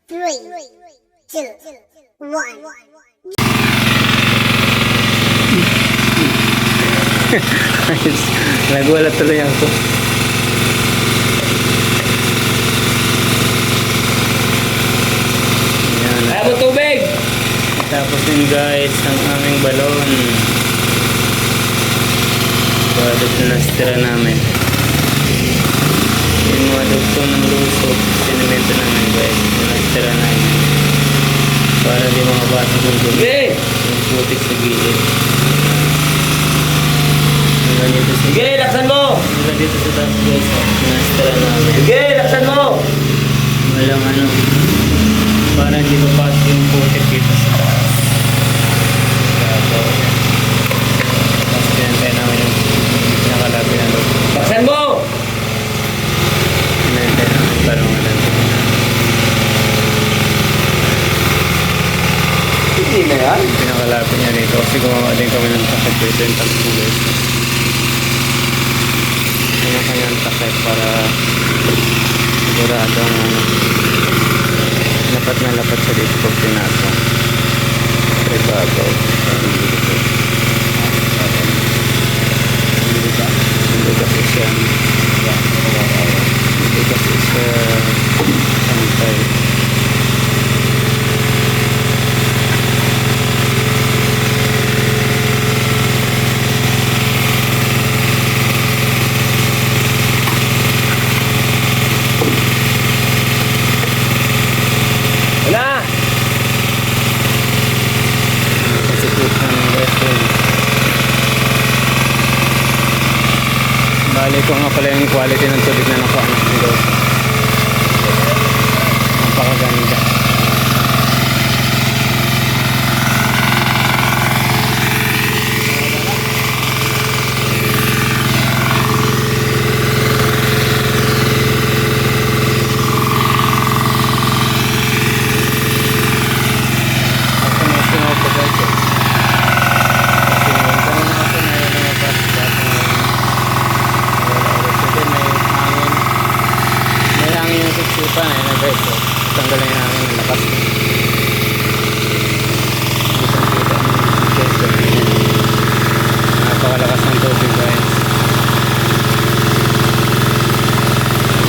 Three, two, one. Nagulat tuloy ako. Ayan. Ayaw mo tubig! Tapos din guys, ang aming balon. Balot na nastira namin. Yung mga dugtong ng luso, sinimento namin guys. Nastira namin. Para di makabasag yung dumi. Sige! Yung putik sa gilid. Hanggang dito sa... Sige, laksan mo! Hanggang dito sa taas guys. Nastira namin. Sige, laksan mo! Walang ano. Para hindi mapasok yung putik dito sa taas. Tapos pinantay namin yung nakalabi na loob. Laksan mo! Pinantay namin parang walang tingin. Hindi na yan. Pinakalabi niya rito kasi gumawa din kami ng takip dito yung takip guys. Kanya-kanyang takip para siguradong lapat na lapat sa dito pag pinako. Privado. Hindi kasi siya pantay. Wala! Kasikutan ng wrestling. Bali ko nga pala yung quality ng tubig na nakuha natin doon. Napakaganda. Sunod po guys. May hangin yung siksipan na guys. Tanggalin namin yung lakas. Napakalakas ng tubig guys.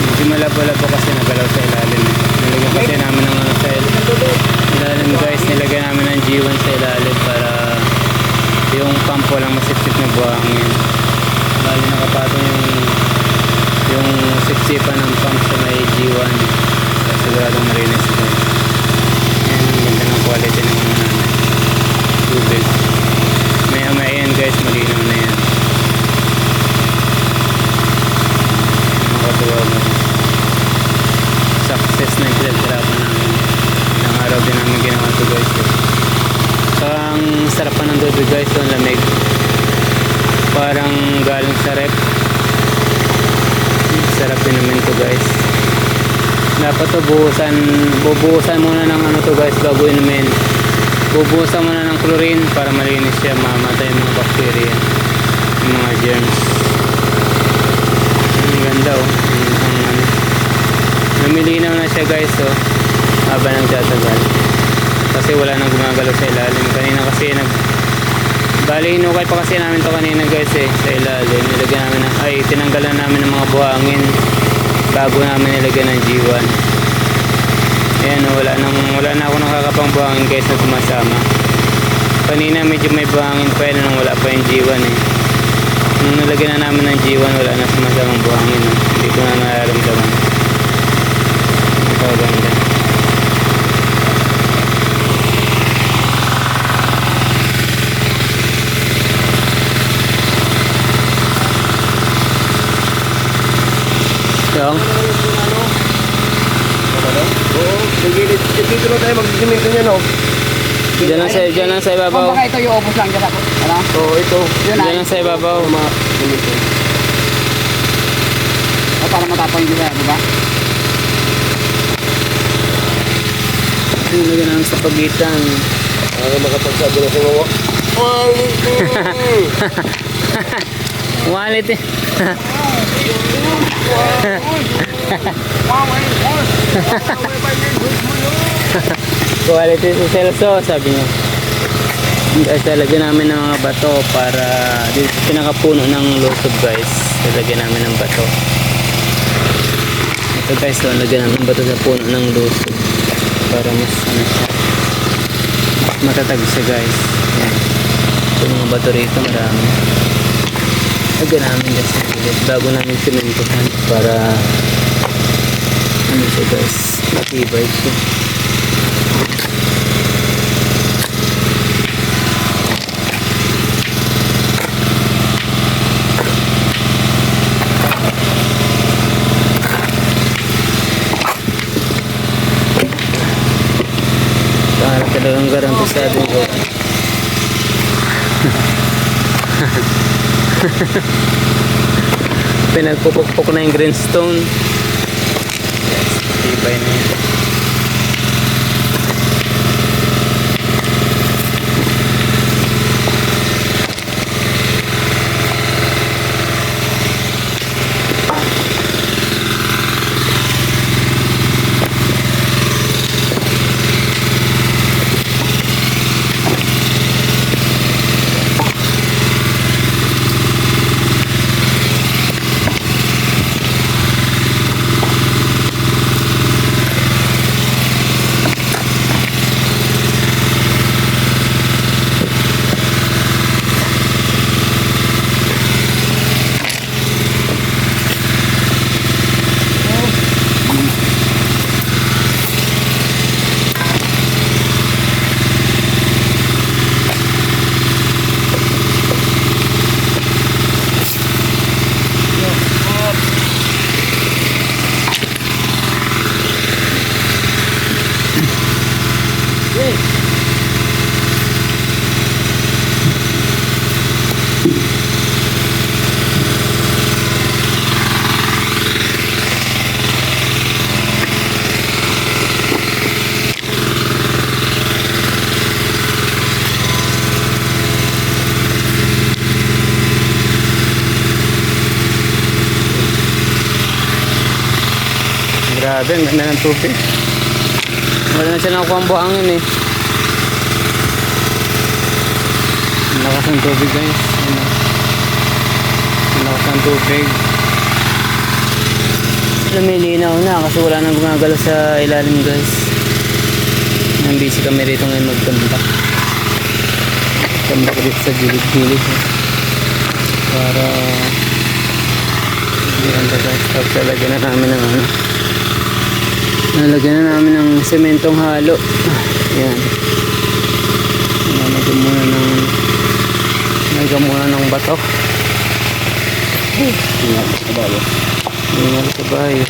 Medyo malabo-labo kasi nagalaw sa ilalim. Nilagyan kasi namin ng ano sa ilalim guys. Nilagyan namin ng G1 sa ilalim para yung pump walang masipsip na buhangin. Bali nakapatong yung sipsipan ng pump sa may G1. Siguradong marinis ito. Yan ang ganda ng quality ng mga namin. Tubig. Maya yan guys, malinaw na yan. Makatuwa mo. Success na yung pinagtirapan namin. Ilang araw din namin ginawa ito guys. Ang sarap pa ng tubig guys, ang lamig. Parang galing sa rep. Sarap din naman ito guys. Dapat ito bubuhusan muna ng ano to guys bago inumin. Bubuhusan muna ng chlorine para malinis siya, mamatay yung mga bacteria, yung mga germs. Ang ganda oh. Lumilinaw na siya guys oh. Habang nagtatagal. Kasi wala nang gumagalaw sa ilalim. Kanina kasi bali inukay pa kasi namin to kanina guys eh sa ilalim. Nilagyan namin tinanggalan namin ng mga buhangin bago namin nilagyan ng G1. Ayan oh, wala na ako nakakapang buhangin guys na sumasama. Kanina medyo may buhangin pa yun nung wala pa yung G1 eh. Nung nilagyan na namin ng G1 wala na sumasamang buhangin oh. Hindi ko na nararamdaman. Napakaganda. Yung? Oo, dito na tayo magsisimento niya, no? Diyan lang sa ibabaw. Baka ito yung opos lang dyan ako. Ano? So, ito. Yun Diyan lang sa ibabaw. Mga simento. O para matapang yun yan, di ba? Nilagyan namin sa pagitan. Para makapagsabi na sa mga Wallet eh. Wow, Quality si Celso, sabi niya. Guys, lalagyan namin ng mga bato para dito sa pinakapuno ng lusob guys. Lalagyan namin ng bato. Ito guys, so, lalagyan namin ng bato sa puno ng lusob para mas ano siya, mas matatag siya guys. Yan. Ito mga bato rito, marami. Lagyan namin guys sa gilid bago namin simentohan para ano siya guys, matibay siya. Parang talagang garantisado ko. Pinagpupukpok na yung greenstone. Yes, tibay na yun. Grabe, ang ganda ng tubig. Wala na siya nakukuha ang buhangin eh. Ang lakas ng tubig guys. Ang lakas ng tubig. Lumilinaw na kasi wala nang gumagalaw sa ilalim guys. Nang busy kami rito ngayon magtambak. Tambak dito sa gilid-gilid. Para hindi ang guys. Tapos lalagyan na namin ng ano. Nalagyan na namin ng sementong halo. Yan. Nalagyan muna ng bato. Ingat sa bayo.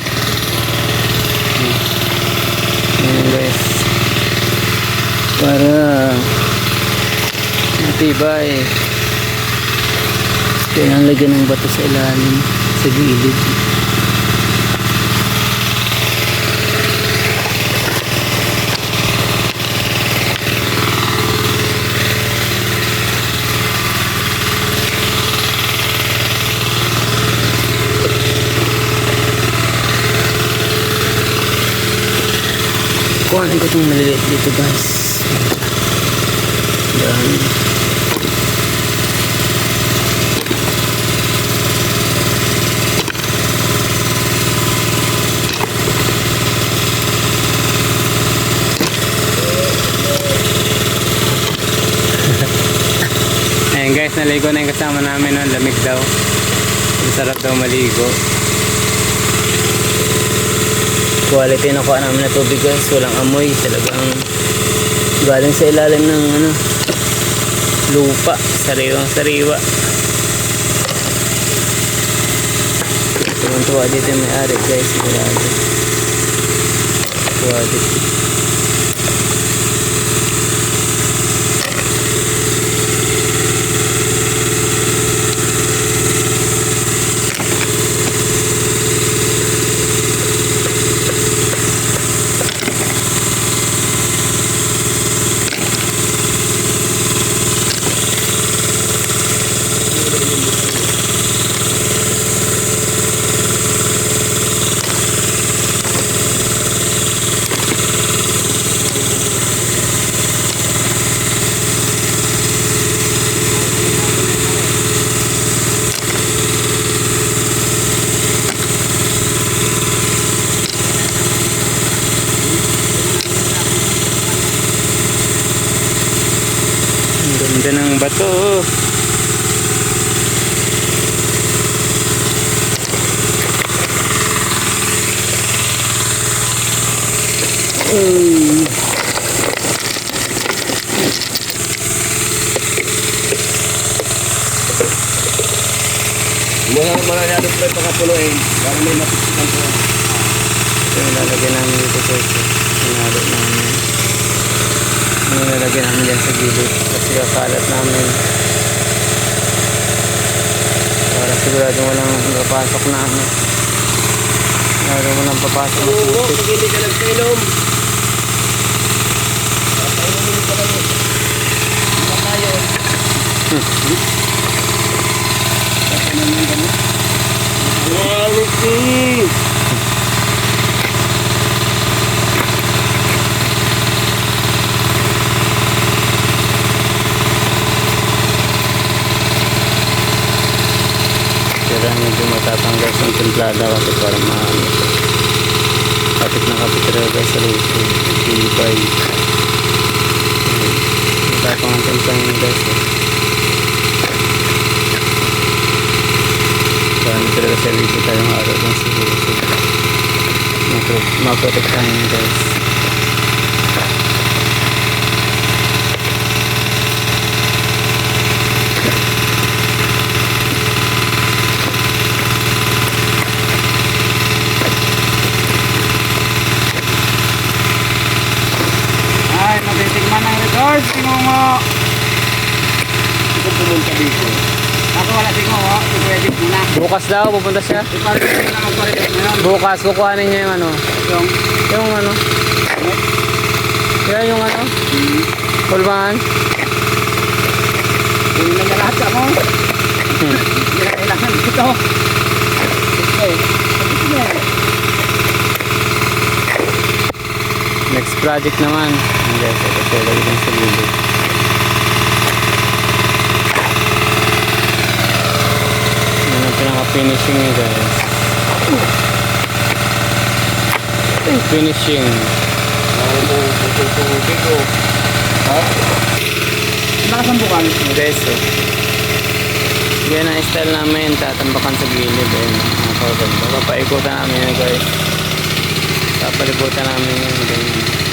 Yan guys. Para matibay. Kaya lagyan ng bato sa ilalim, sa gilid. Kuhanin ko itong maliliit dito guys. Dami. Ayan guys, naligo na yung kasama namin nun. Lamig daw. Masarap daw maligo. Quality na kuha namin na tubig guys, walang amoy, talagang galing sa ilalim ng ano, lupa, sariwang sariwa. Tuwan-tuwa dito yung may-ari guys, sigurado. Quality. Ganda ng bato. Mga natin pre pakapunuin para may mapisikan po. Ito yung lalagyan namin dito sa ito. Sinalo namin. Yung lalagyan namin dyan sa gilid. Kasi kakalat namin. Para sigurado walang papasok namin. Sigurado walang papasok na Oo, putik. pag hindi ka nagpainom. Papainumin ka lang. Hindi tayo. Quality! Kaya medyo matatanggal sa templada kasi para kapit na kapit talaga sa luto. Tibay. Matapang ang templada nyo guys. Paano talaga sa video tayong araw ng siguro. Maprotektahan nyo guys. Ay, matitikman ng resort. Tingnan mo. Ito pumunta dito. Ako wala tingnan mo. Ipwedit mo na. Bukas daw pupunta siya. Ipwedit mo na magpwedit mo yun. Bukas kukuhanin niya yung ano. Yung Yung ano. Yan yung ano. Pulbahan. yung na lahat sa mo. Hindi na kailangan dito. Okay. Sabi mo. Next project naman. Hindi, ito lagi lang sa video. Yan ang pinaka-finishing niya guys. Finishing. Dito. Ha? Lakas ang bukan. Guys, oh. Yan ang style namin. Tatambakan sa gilid. Ayun, nakakaganda. Papaikutan namin yan guys. Papalibutan namin yan. Ganyan.